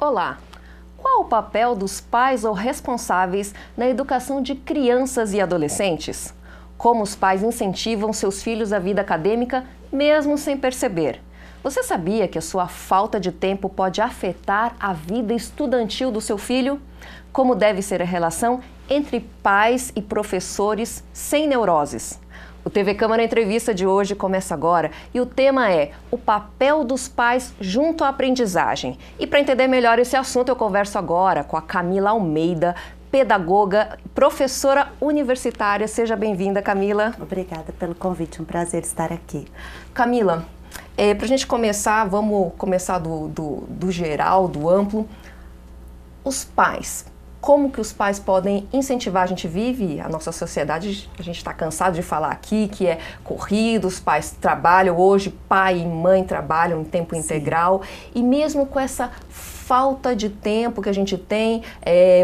Olá! Qual o papel dos pais ou responsáveis na educação de crianças e adolescentes? Como os pais incentivam seus filhos à vida acadêmica mesmo sem perceber? Você sabia que a sua falta de tempo pode afetar a vida estudantil do seu filho? Como deve ser a relação entre pais e professores sem neuroses? O TV Câmara Entrevista de hoje começa agora e o tema é o papel dos pais junto à aprendizagem. E para entender melhor esse assunto eu converso agora com a Camila Almeida, pedagoga, professora universitária. Seja bem-vinda, Camila. Obrigada pelo convite, um prazer estar aqui. Camila, para a gente começar, vamos começar do geral, do amplo. Os pais. Como que os pais podem incentivar? A gente vive, a nossa sociedade, a gente está cansado de falar aqui que é corrido, os pais trabalham hoje, pai e mãe trabalham em tempo integral, e mesmo com essa falta de tempo que a gente tem,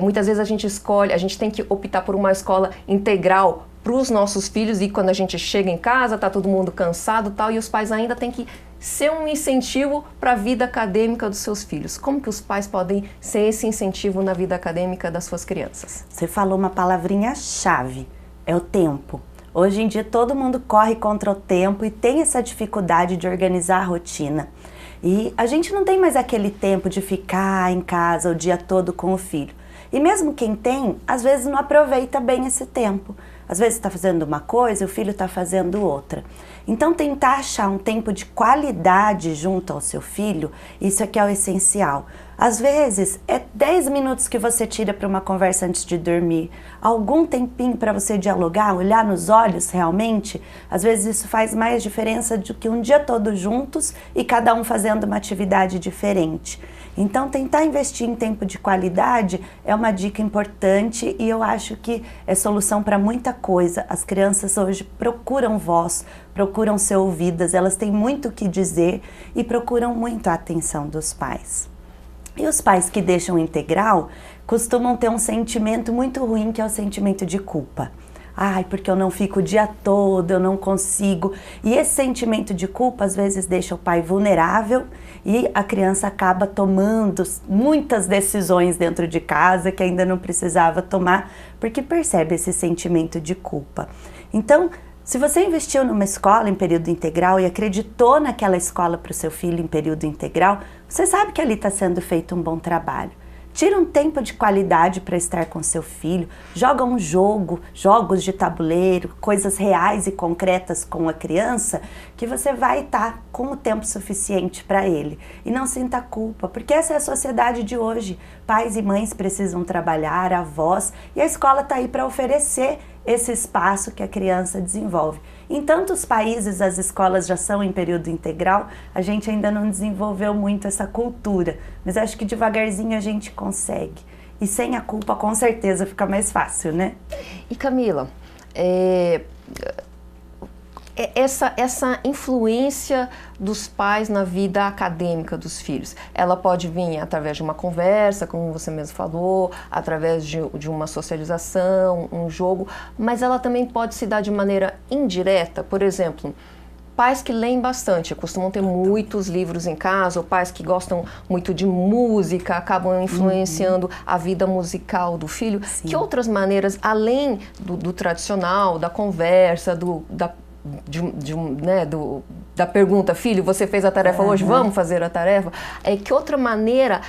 muitas vezes a gente tem que optar por uma escola integral para os nossos filhos, e quando a gente chega em casa, tá todo mundo cansado e tal, e os pais ainda têm que ser um incentivo para a vida acadêmica dos seus filhos. Como que os pais podem ser esse incentivo na vida acadêmica das suas crianças? Você falou uma palavrinha-chave, é o tempo. Hoje em dia todo mundo corre contra o tempo e tem essa dificuldade de organizar a rotina. E a gente não tem mais aquele tempo de ficar em casa o dia todo com o filho. E mesmo quem tem, às vezes não aproveita bem esse tempo. Às vezes está fazendo uma coisa e o filho está fazendo outra. Então tentar achar um tempo de qualidade junto ao seu filho, isso aqui é o essencial. Às vezes é 10 minutos que você tira para uma conversa antes de dormir, algum tempinho para você dialogar, olhar nos olhos realmente. Às vezes isso faz mais diferença do que um dia todo juntos e cada um fazendo uma atividade diferente. Então tentar investir em tempo de qualidade é uma dica importante e eu acho que é solução para muita coisa. As crianças hoje procuram voz, procuram ser ouvidas, elas têm muito o que dizer e procuram muito a atenção dos pais. E os pais que deixam integral costumam ter um sentimento muito ruim, que é o sentimento de culpa. Ai, porque eu não fico o dia todo, eu não consigo. E esse sentimento de culpa às vezes deixa o pai vulnerável e a criança acaba tomando muitas decisões dentro de casa que ainda não precisava tomar, porque percebe esse sentimento de culpa. Então, se você investiu numa escola em período integral e acreditou naquela escola para o seu filho em período integral, você sabe que ali está sendo feito um bom trabalho. Tira um tempo de qualidade para estar com seu filho, joga um jogo, jogos de tabuleiro, coisas reais e concretas com a criança, que você vai estar com o tempo suficiente para ele. E não sinta culpa, porque essa é a sociedade de hoje. Pais e mães precisam trabalhar, avós, e a escola está aí para oferecer esse espaço que a criança desenvolve. Em tantos países as escolas já são em período integral, a gente ainda não desenvolveu muito essa cultura, mas acho que devagarzinho a gente consegue. E sem a culpa com certeza fica mais fácil, né? E Camila, essa influência dos pais na vida acadêmica dos filhos, ela pode vir através de uma conversa, como você mesmo falou, através de uma socialização, um jogo, mas ela também pode se dar de maneira indireta. Por exemplo, pais que leem bastante, costumam ter muitos livros em casa, ou pais que gostam muito de música, acabam influenciando a vida musical do filho. Sim. Que outras maneiras, além do tradicional, da conversa, da pergunta, filho, você fez a tarefa hoje, vamos fazer a tarefa? Que outra maneira,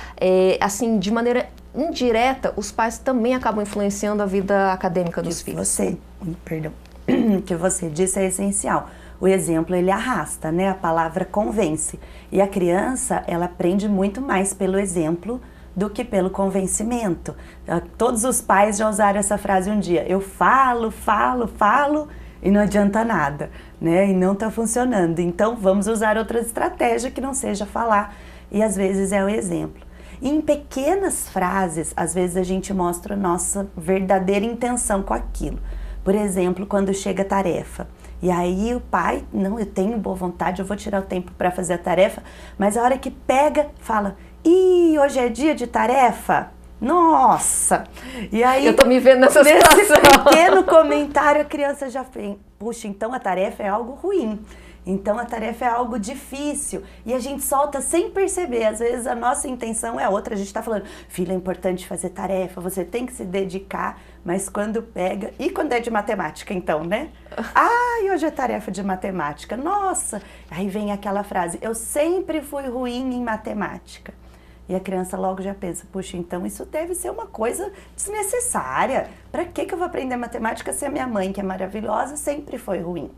assim, de maneira indireta, os pais também acabam influenciando a vida acadêmica dos filhos? O que você disse é essencial. O exemplo, ele arrasta, né? A palavra convence. E a criança, ela aprende muito mais pelo exemplo do que pelo convencimento. Todos os pais já usaram essa frase um dia. Eu falo e não adianta nada, né? E não está funcionando. Então, vamos usar outra estratégia que não seja falar. E às vezes é o exemplo. E em pequenas frases, às vezes a gente mostra a nossa verdadeira intenção com aquilo. Por exemplo, quando chega a tarefa. E aí o pai, não, eu tenho boa vontade, eu vou tirar o tempo para fazer a tarefa, mas a hora que pega, fala, ih, hoje é dia de tarefa? Nossa! E aí, eu tô me vendo nessa situação. Nesse pequeno comentário, a criança já fez, puxa, então a tarefa é algo ruim. Então a tarefa é algo difícil e a gente solta sem perceber. Às vezes a nossa intenção é outra, a gente está falando, filho, é importante fazer tarefa, você tem que se dedicar, mas quando pega, e quando é de matemática então, né? Ai, hoje é tarefa de matemática, nossa! Aí vem aquela frase, eu sempre fui ruim em matemática. E a criança logo já pensa, puxa, então isso deve ser uma coisa desnecessária. Para que eu vou aprender matemática se a minha mãe, que é maravilhosa, sempre foi ruim?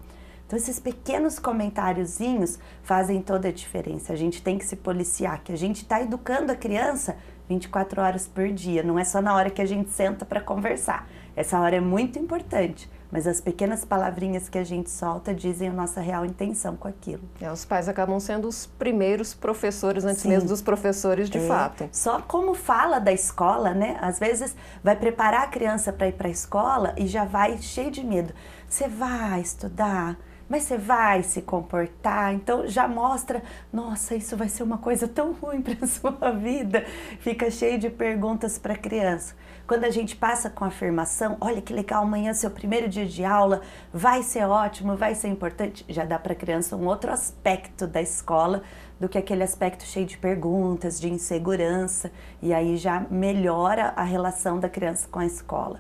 Então esses pequenos comentáriozinhos fazem toda a diferença. A gente tem que se policiar, que a gente está educando a criança 24 horas por dia. Não é só na hora que a gente senta para conversar. Essa hora é muito importante. Mas as pequenas palavrinhas que a gente solta dizem a nossa real intenção com aquilo. Os pais acabam sendo os primeiros professores, antes mesmo dos professores de fato. Só como fala da escola, né? Às vezes vai preparar a criança para ir para a escola e já vai cheio de medo. Você vai estudar? Mas você vai se comportar, então já mostra, nossa, isso vai ser uma coisa tão ruim para a sua vida. Fica cheio de perguntas para a criança. Quando a gente passa com afirmação, olha que legal, amanhã é seu primeiro dia de aula, vai ser ótimo, vai ser importante, já dá para a criança um outro aspecto da escola do que aquele aspecto cheio de perguntas, de insegurança, e aí já melhora a relação da criança com a escola.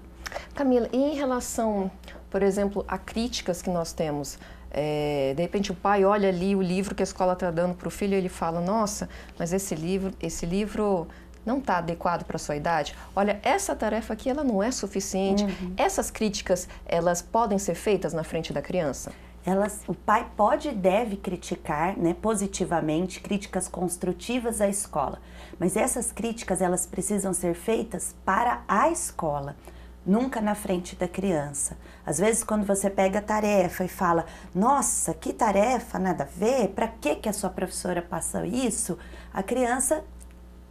Camila, e em relação, por exemplo, a críticas que nós temos, de repente o pai olha ali o livro que a escola está dando para o filho e ele fala, nossa, mas esse livro não está adequado para a sua idade. Olha, essa tarefa aqui ela não é suficiente. Essas críticas, elas podem ser feitas na frente da criança? O pai pode e deve criticar, né, positivamente, críticas construtivas à escola. Mas essas críticas, elas precisam ser feitas para a escola. Nunca na frente da criança. Às vezes quando você pega a tarefa e fala, nossa, que tarefa, nada a ver, para que a sua professora passa isso? A criança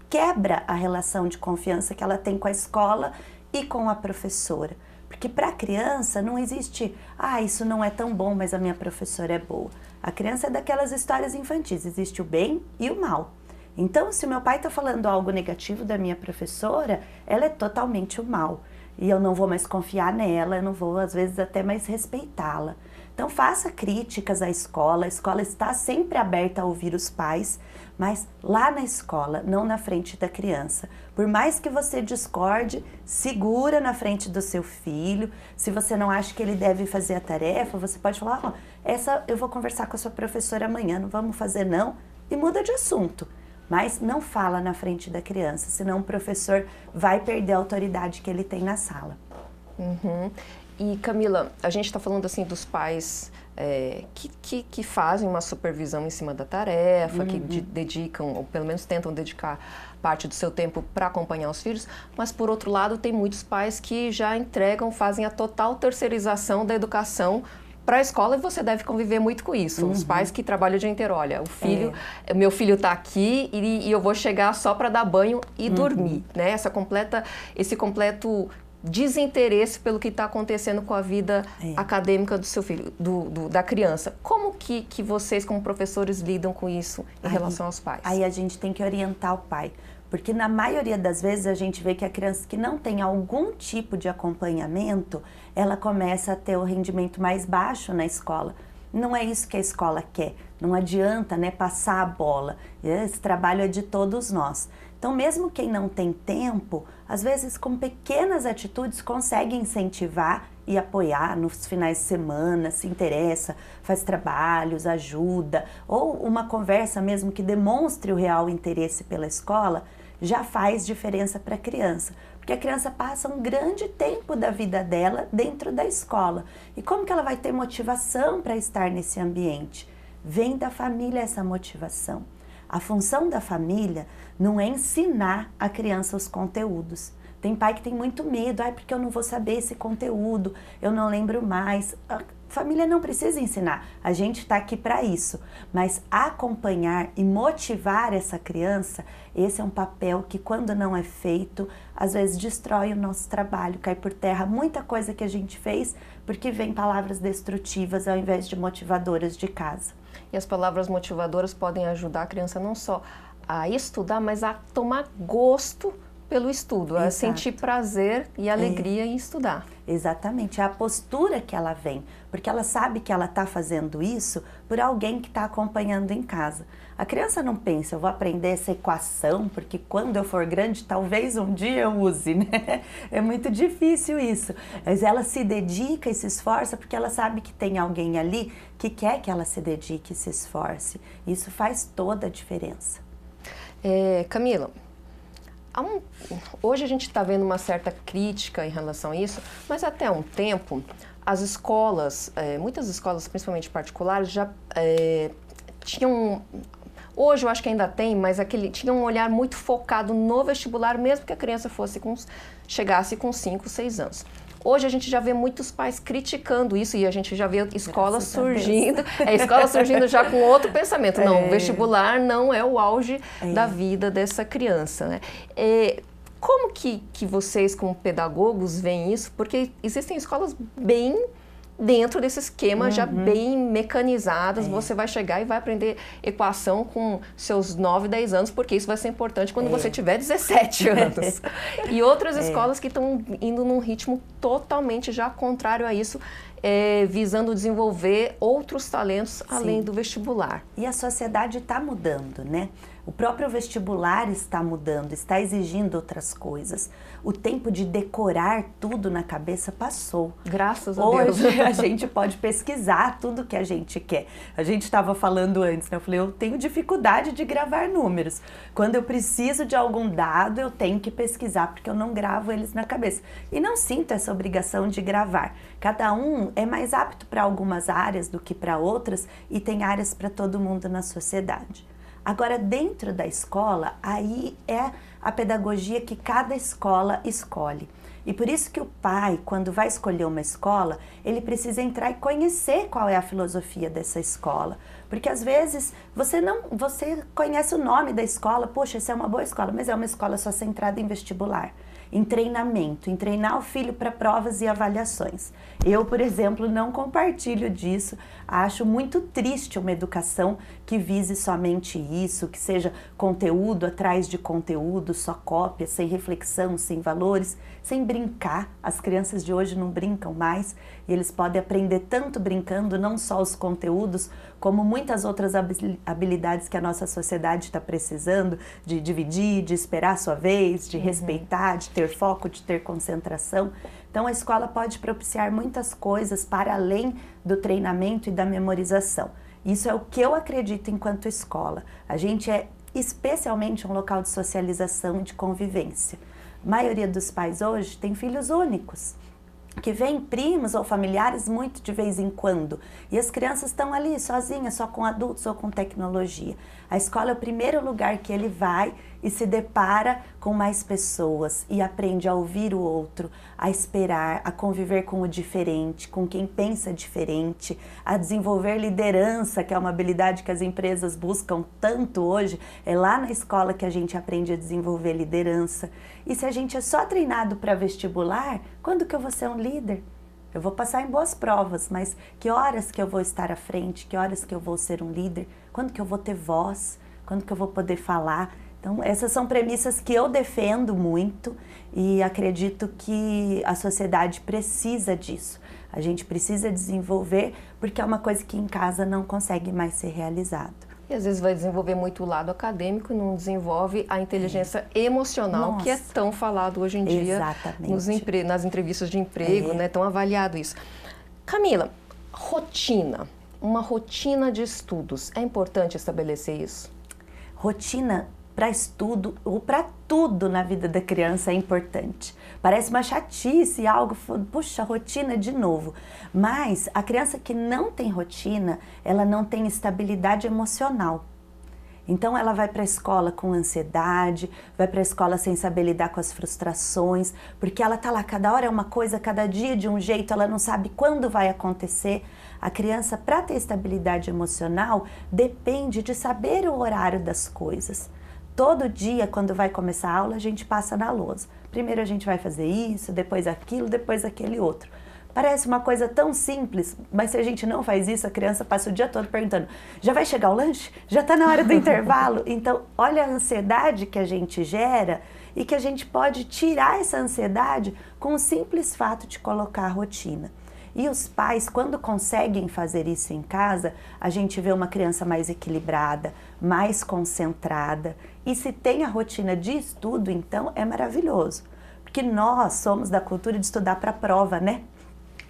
quebra a relação de confiança que ela tem com a escola e com a professora. Porque para a criança não existe, isso não é tão bom, mas a minha professora é boa. A criança é daquelas histórias infantis, existe o bem e o mal. Então, se o meu pai está falando algo negativo da minha professora, ela é totalmente o mal. E eu não vou mais confiar nela, eu não vou, às vezes, até mais respeitá-la. Então, faça críticas à escola, a escola está sempre aberta a ouvir os pais, mas lá na escola, não na frente da criança. Por mais que você discorde, segura na frente do seu filho. Se você não acha que ele deve fazer a tarefa, você pode falar, essa eu vou conversar com a sua professora amanhã, não vamos fazer não, e muda de assunto. Mas não fala na frente da criança, senão o professor vai perder a autoridade que ele tem na sala. E Camila, a gente está falando assim dos pais que fazem uma supervisão em cima da tarefa, que dedicam, ou pelo menos tentam dedicar parte do seu tempo para acompanhar os filhos, mas por outro lado tem muitos pais que já fazem a total terceirização da educação para a escola, e você deve conviver muito com isso. Os pais que trabalham o dia inteiro, olha, meu filho está aqui e eu vou chegar só para dar banho e dormir, né? Esse completo desinteresse pelo que está acontecendo com a vida acadêmica do seu filho, da criança. Como que vocês, como professores, lidam com isso em relação aos pais? Aí a gente tem que orientar o pai. Porque na maioria das vezes a gente vê que a criança que não tem algum tipo de acompanhamento, ela começa a ter o rendimento mais baixo na escola. Não é isso que a escola quer. Não adianta, né, passar a bola. Esse trabalho é de todos nós. Então, mesmo quem não tem tempo, às vezes com pequenas atitudes consegue incentivar e apoiar nos finais de semana, se interessa, faz trabalhos, ajuda, ou uma conversa mesmo que demonstre o real interesse pela escola, já faz diferença para a criança. Porque a criança passa um grande tempo da vida dela dentro da escola. E como que ela vai ter motivação para estar nesse ambiente? Vem da família essa motivação. A função da família não é ensinar a criança os conteúdos. Tem pai que tem muito medo, porque eu não vou saber esse conteúdo, eu não lembro mais. A família não precisa ensinar, a gente está aqui para isso. Mas acompanhar e motivar essa criança, esse é um papel que, quando não é feito, às vezes destrói o nosso trabalho, cai por terra muita coisa que a gente fez, porque vem palavras destrutivas ao invés de motivadoras de casa. E as palavras motivadoras podem ajudar a criança não só a estudar, mas a tomar gosto pelo estudo, Exato. é sentir prazer e alegria em estudar. Exatamente, é a postura que ela vem, porque ela sabe que ela está fazendo isso por alguém que está acompanhando em casa. A criança não pensa, eu vou aprender essa equação, porque quando eu for grande, talvez um dia eu use, né? É muito difícil isso, mas ela se dedica e se esforça porque ela sabe que tem alguém ali que quer que ela se dedique e se esforce. Isso faz toda a diferença. Camila, hoje a gente está vendo uma certa crítica em relação a isso, mas até há um tempo as escolas, muitas escolas, principalmente particulares, já tinham, hoje eu acho que ainda tem, mas tinha um olhar muito focado no vestibular, mesmo que a criança chegasse com 5, 6 anos. Hoje a gente já vê muitos pais criticando isso e a gente já vê escolas surgindo, escola surgindo já com outro pensamento. Não, o vestibular não é o auge da vida dessa criança, né? Como que vocês, como pedagogos, veem isso? Porque existem escolas bem dentro desse esquema, já bem mecanizadas, você vai chegar e vai aprender equação com seus 9, 10 anos, porque isso vai ser importante quando você tiver 17 anos. E outras escolas que estão indo num ritmo totalmente já contrário a isso, visando desenvolver outros talentos além do vestibular. E a sociedade está mudando, né? O próprio vestibular está mudando, está exigindo outras coisas. O tempo de decorar tudo na cabeça passou. Graças a Deus. Hoje a gente pode pesquisar tudo que a gente quer. A gente estava falando antes, né? Eu falei, eu tenho dificuldade de gravar números. Quando eu preciso de algum dado, eu tenho que pesquisar, porque eu não gravo eles na cabeça. E não sinto essa obrigação de gravar. Cada um é mais apto para algumas áreas do que para outras e tem áreas para todo mundo na sociedade. Agora, dentro da escola, aí é a pedagogia que cada escola escolhe. E por isso que o pai, quando vai escolher uma escola, ele precisa entrar e conhecer qual é a filosofia dessa escola. Porque às vezes você conhece o nome da escola, poxa, essa é uma boa escola, mas é uma escola só centrada em vestibular, em treinamento, em treinar o filho para provas e avaliações. Eu, por exemplo, não compartilho disso, acho muito triste uma educação que vise somente isso, que seja conteúdo atrás de conteúdo, só cópia, sem reflexão, sem valores, sem brincar. As crianças de hoje não brincam mais e eles podem aprender tanto brincando, não só os conteúdos, como muitas outras habilidades que a nossa sociedade está precisando, de dividir, de esperar a sua vez, de respeitar, de ter foco, de ter concentração. Então a escola pode propiciar muitas coisas para além do treinamento e da memorização. Isso é o que eu acredito enquanto escola. A gente é especialmente um local de socialização e de convivência. A maioria dos pais hoje tem filhos únicos, que vêm primos ou familiares muito de vez em quando, e as crianças estão ali sozinhas, só com adultos ou com tecnologia. A escola é o primeiro lugar que ele vai e se depara com mais pessoas e aprende a ouvir o outro, a esperar, a conviver com o diferente, com quem pensa diferente, a desenvolver liderança, que é uma habilidade que as empresas buscam tanto hoje. É lá na escola que a gente aprende a desenvolver liderança. E se a gente é só treinado para vestibular, quando que eu vou ser um líder? Eu vou passar em boas provas, mas que horas que eu vou estar à frente? Que horas que eu vou ser um líder? Quando que eu vou ter voz? Quando que eu vou poder falar? Então, essas são premissas que eu defendo muito e acredito que a sociedade precisa disso. A gente precisa desenvolver porque é uma coisa que em casa não consegue mais ser realizado. E às vezes vai desenvolver muito o lado acadêmico e não desenvolve a inteligência emocional, que é tão falado hoje em dia nas entrevistas de emprego, né? Tão avaliado isso. Camila, rotina, uma rotina de estudos, é importante estabelecer isso? Rotina para estudo ou para tudo na vida da criança é importante. Parece uma chatice, algo, puxa, rotina de novo. Mas a criança que não tem rotina, ela não tem estabilidade emocional. Então ela vai para a escola com ansiedade, vai para a escola sem saber lidar com as frustrações, porque ela tá lá, cada hora é uma coisa, cada dia de um jeito, ela não sabe quando vai acontecer. A criança, para ter estabilidade emocional, depende de saber o horário das coisas. Todo dia, quando vai começar a aula, a gente passa na lousa. Primeiro a gente vai fazer isso, depois aquilo, depois aquele outro. Parece uma coisa tão simples, mas se a gente não faz isso, a criança passa o dia todo perguntando, já vai chegar o lanche? Já está na hora do intervalo? Então, olha a ansiedade que a gente gera e que a gente pode tirar essa ansiedade com o simples fato de colocar a rotina. E os pais, quando conseguem fazer isso em casa, a gente vê uma criança mais equilibrada, mais concentrada. E se tem a rotina de estudo, então é maravilhoso. Porque nós somos da cultura de estudar para a prova, né?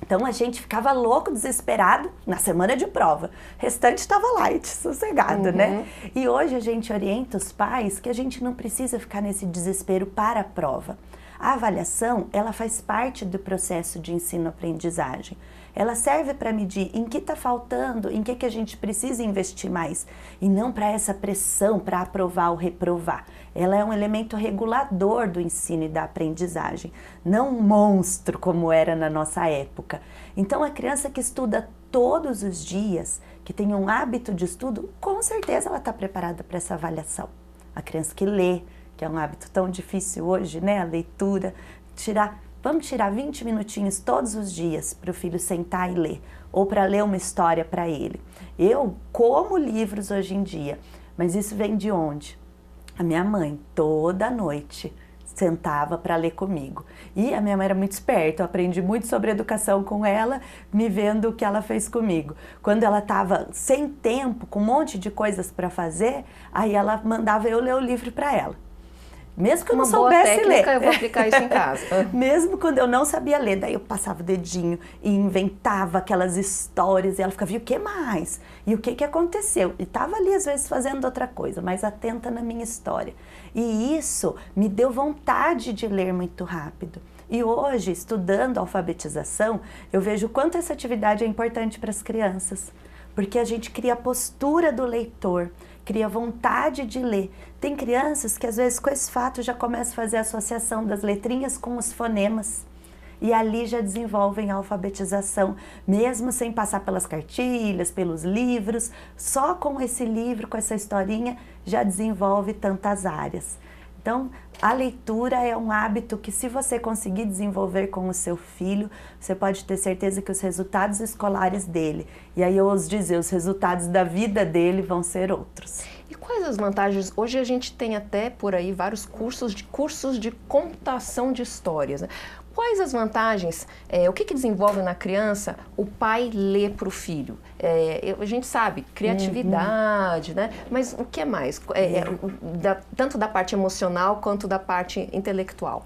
Então a gente ficava louco, desesperado na semana de prova. O restante estava light, sossegado, né? E hoje a gente orienta os pais que a gente não precisa ficar nesse desespero para a prova. A avaliação, ela faz parte do processo de ensino-aprendizagem. Ela serve para medir em que está faltando, em que a gente precisa investir mais. E não para essa pressão, para aprovar ou reprovar. Ela é um elemento regulador do ensino e da aprendizagem. Não um monstro como era na nossa época. Então a criança que estuda todos os dias, que tem um hábito de estudo, com certeza ela está preparada para essa avaliação. A criança que lê, que é um hábito tão difícil hoje, né? A leitura, vamos tirar 20 minutinhos todos os dias para o filho sentar e ler, ou para ler uma história para ele. Eu como livros hoje em dia, mas isso vem de onde? A minha mãe, toda noite, sentava para ler comigo. E a minha mãe era muito esperta, eu aprendi muito sobre educação com ela, me vendo o que ela fez comigo. Quando ela estava sem tempo, com um monte de coisas para fazer, aí ela mandava eu ler o livro para ela. Mesmo que eu não soubesse ler. Eu vou aplicar isso em casa. Mesmo quando eu não sabia ler, daí eu passava o dedinho e inventava aquelas histórias e ela ficava, e o que mais? E o que aconteceu? E estava ali às vezes fazendo outra coisa, mas atenta na minha história. E isso me deu vontade de ler muito rápido. E hoje, estudando alfabetização, eu vejo o quanto essa atividade é importante para as crianças. Porque a gente cria a postura do leitor, cria vontade de ler. Tem crianças que às vezes com esse fato já começam a fazer a associação das letrinhas com os fonemas. E ali já desenvolvem a alfabetização, mesmo sem passar pelas cartilhas, pelos livros. Só com esse livro, com essa historinha, já desenvolve tantas áreas. Então, a leitura é um hábito que, se você conseguir desenvolver com o seu filho, você pode ter certeza que os resultados escolares dele, e aí eu ouso dizer, os resultados da vida dele vão ser outros. E quais as vantagens? Hoje a gente tem até por aí vários cursos de contação de histórias, né? Quais as vantagens, o que desenvolve na criança o pai ler para o filho? A gente sabe, criatividade, né? Mas o que mais? Tanto da parte emocional quanto da parte intelectual.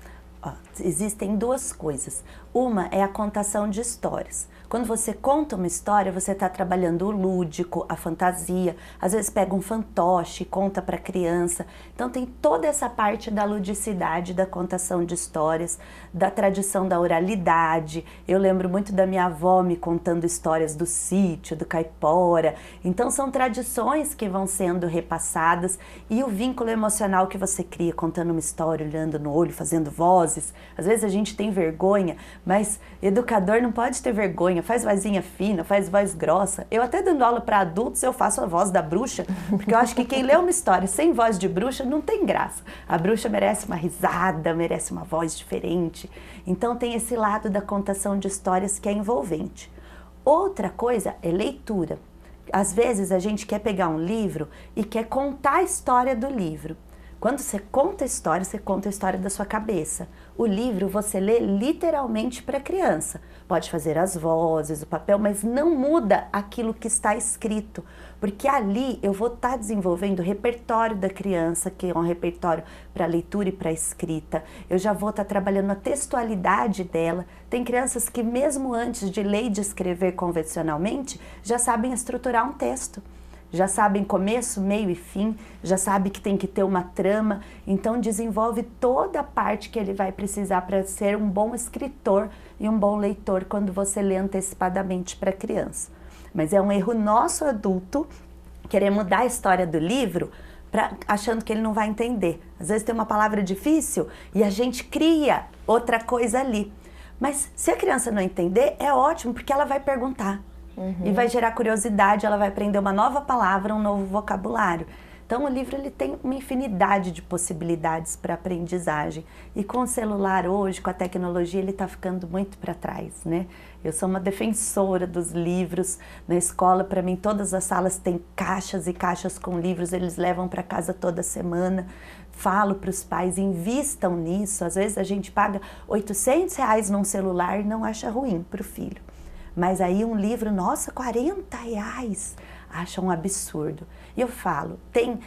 Existem duas coisas. Uma é a contação de histórias. Quando você conta uma história, você está trabalhando o lúdico, a fantasia. Às vezes pega um fantoche e conta para a criança. Então tem toda essa parte da ludicidade, da contação de histórias, da tradição da oralidade. Eu lembro muito da minha avó me contando histórias do sítio, do caipora. Então são tradições que vão sendo repassadas e o vínculo emocional que você cria contando uma história, olhando no olho, fazendo vozes. Às vezes a gente tem vergonha, mas educador não pode ter vergonha. Faz vozinha fina, faz voz grossa. Eu até dando aula para adultos, eu faço a voz da bruxa, porque eu acho que quem lê uma história sem voz de bruxa não tem graça. A bruxa merece uma risada, merece uma voz diferente. Então tem esse lado da contação de histórias que é envolvente. Outra coisa é leitura. Às vezes a gente quer pegar um livro e quer contar a história do livro. Quando você conta a história da sua cabeça. O livro você lê literalmente para a criança. Pode fazer as vozes, o papel, mas não muda aquilo que está escrito. Porque ali eu vou estar desenvolvendo o repertório da criança, que é um repertório para leitura e para escrita. Eu já vou estar trabalhando a textualidade dela. Tem crianças que mesmo antes de ler e de escrever convencionalmente, já sabem estruturar um texto. Já sabem começo, meio e fim, já sabe que tem que ter uma trama, então desenvolve toda a parte que ele vai precisar para ser um bom escritor e um bom leitor quando você lê antecipadamente para a criança. Mas é um erro nosso adulto querer mudar a história do livro achando que ele não vai entender. Às vezes tem uma palavra difícil e a gente cria outra coisa ali. Mas se a criança não entender, é ótimo, porque ela vai perguntar. E vai gerar curiosidade, ela vai aprender uma nova palavra, um novo vocabulário. Então o livro ele tem uma infinidade de possibilidades para aprendizagem. E com o celular hoje, com a tecnologia, ele está ficando muito para trás, né? Eu sou uma defensora dos livros. Na escola, para mim, todas as salas têm caixas e caixas com livros, eles levam para casa toda semana. falo para os pais, invistam nisso. Às vezes a gente paga R$800 num celular e não acha ruim para o filho. Mas aí um livro, nossa, R$40, acha um absurdo. E eu falo, tem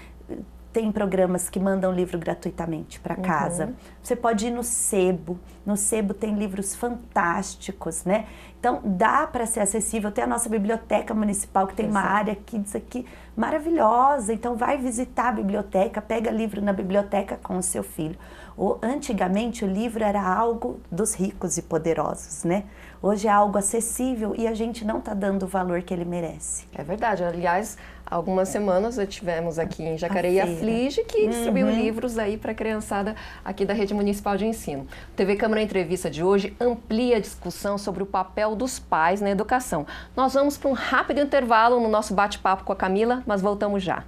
programas que mandam livro gratuitamente para casa. Você pode ir no Sebo. No Sebo tem livros fantásticos, né? Então, dá para ser acessível. Tem a nossa biblioteca municipal, que tem uma área kids aqui maravilhosa. Então, vai visitar a biblioteca, pega livro na biblioteca com o seu filho. Antigamente, o livro era algo dos ricos e poderosos, né? Hoje é algo acessível e a gente não está dando o valor que ele merece. É verdade. Aliás, há algumas semanas tivemos aqui em Jacareí a Flige, que distribuiu livros aí para a criançada aqui da Rede Municipal de Ensino. O TV Câmara Entrevista de hoje amplia a discussão sobre o papel dos pais na educação. Nós vamos para um rápido intervalo no nosso bate-papo com a Camila, mas voltamos já.